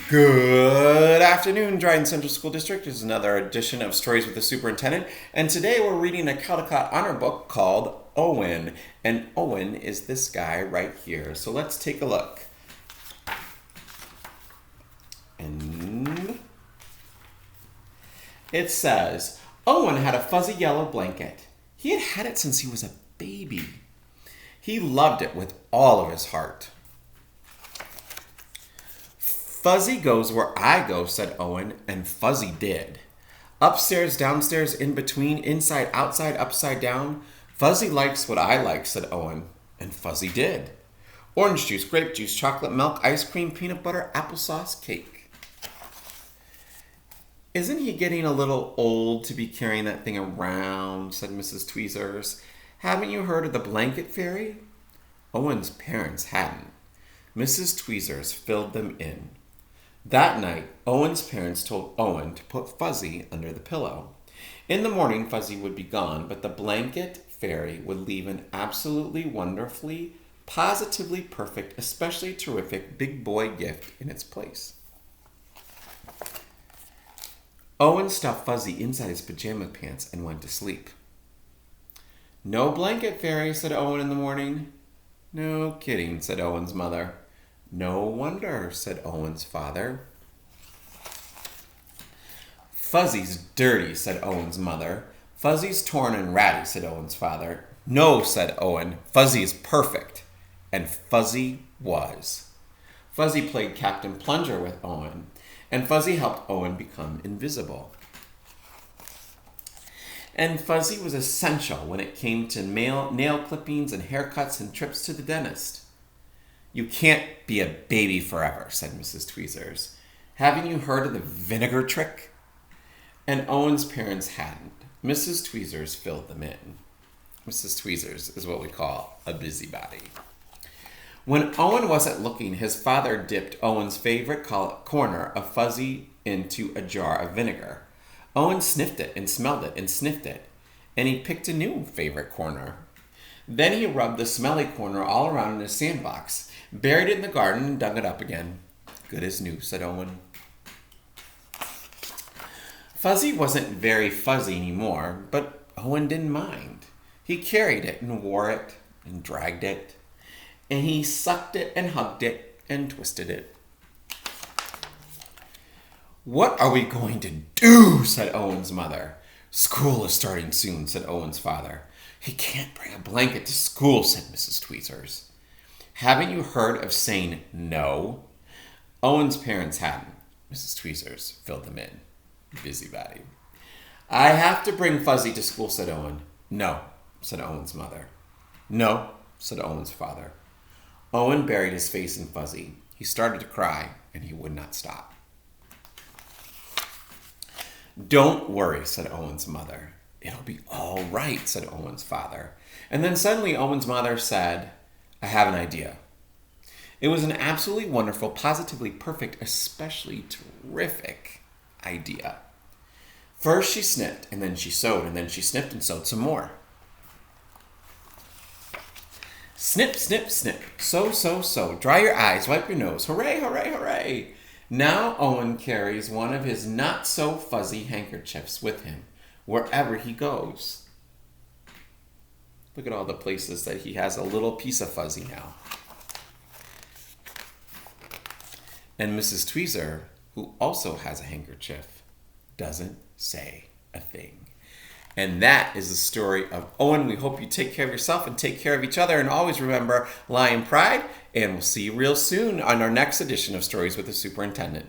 Good afternoon, Dryden Central School District. This is another edition of Stories with the Superintendent. And today we're reading a Caldecott Honor book called Owen. And Owen is this guy right here. So let's take a look. And it says, Owen had a fuzzy yellow blanket. He had had it since he was a baby. He loved it with all of his heart. Fuzzy goes where I go, said Owen, and Fuzzy did. Upstairs, downstairs, in between, inside, outside, upside down. Fuzzy likes what I like, said Owen, and Fuzzy did. Orange juice, grape juice, chocolate milk, ice cream, peanut butter, applesauce, cake. Isn't he getting a little old to be carrying that thing around, said Mrs. Tweezers. Haven't you heard of the blanket fairy? Owen's parents hadn't. Mrs. Tweezers filled them in. That night, Owen's parents told Owen to put Fuzzy under the pillow. In the morning, Fuzzy would be gone, but the blanket fairy would leave an absolutely wonderfully, positively perfect, especially terrific big boy gift in its place. Owen stuffed Fuzzy inside his pajama pants and went to sleep. No blanket fairy, said Owen in the morning. No kidding, said Owen's mother. No wonder, said Owen's father. Fuzzy's dirty, said Owen's mother. Fuzzy's torn and ratty, said Owen's father. No, said Owen, Fuzzy is perfect. And Fuzzy was. Fuzzy played Captain Plunger with Owen, and Fuzzy helped Owen become invisible. And Fuzzy was essential when it came to nail clippings and haircuts and trips to the dentist. You can't be a baby forever, said Mrs. Tweezers. Haven't you heard of the vinegar trick? And Owen's parents hadn't. Mrs. Tweezers filled them in. Mrs. Tweezers is what we call a busybody. When Owen wasn't looking, his father dipped Owen's favorite corner of Fuzzy into a jar of vinegar. Owen sniffed it and smelled it and sniffed it, and he picked a new favorite corner. Then he rubbed the smelly corner all around in his sandbox, buried it in the garden, and dug it up again. Good as new, said Owen. Fuzzy wasn't very fuzzy anymore, but Owen didn't mind. He carried it and wore it and dragged it, and he sucked it and hugged it and twisted it. What are we going to do, said Owen's mother. School is starting soon, said Owen's father. He can't bring a blanket to school, said Mrs. Tweezers. Haven't you heard of saying no? Owen's parents hadn't. Mrs. Tweezers filled them in. Busybody. I have to bring Fuzzy to school, said Owen. No, said Owen's mother. No, said Owen's father. Owen buried his face in Fuzzy. He started to cry, and he would not stop. Don't worry, said Owen's mother. It'll be all right, said Owen's father. And then suddenly Owen's mother said, I have an idea. It was an absolutely wonderful, positively perfect, especially terrific idea. First she snipped, and then she sewed, and then she snipped and sewed some more. Snip, snip, snip. Sew, sew, sew. Dry your eyes, wipe your nose. Hooray, hooray, hooray. Now Owen carries one of his not-so-fuzzy handkerchiefs with him wherever he goes. Look at all the places that he has a little piece of Fuzzy now. And Mrs. Tweezer, who also has a handkerchief, doesn't say a thing. And that is the story of Owen. We hope you take care of yourself and take care of each other. And always remember, Lion Pride. And we'll see you real soon on our next edition of Stories with the Superintendent.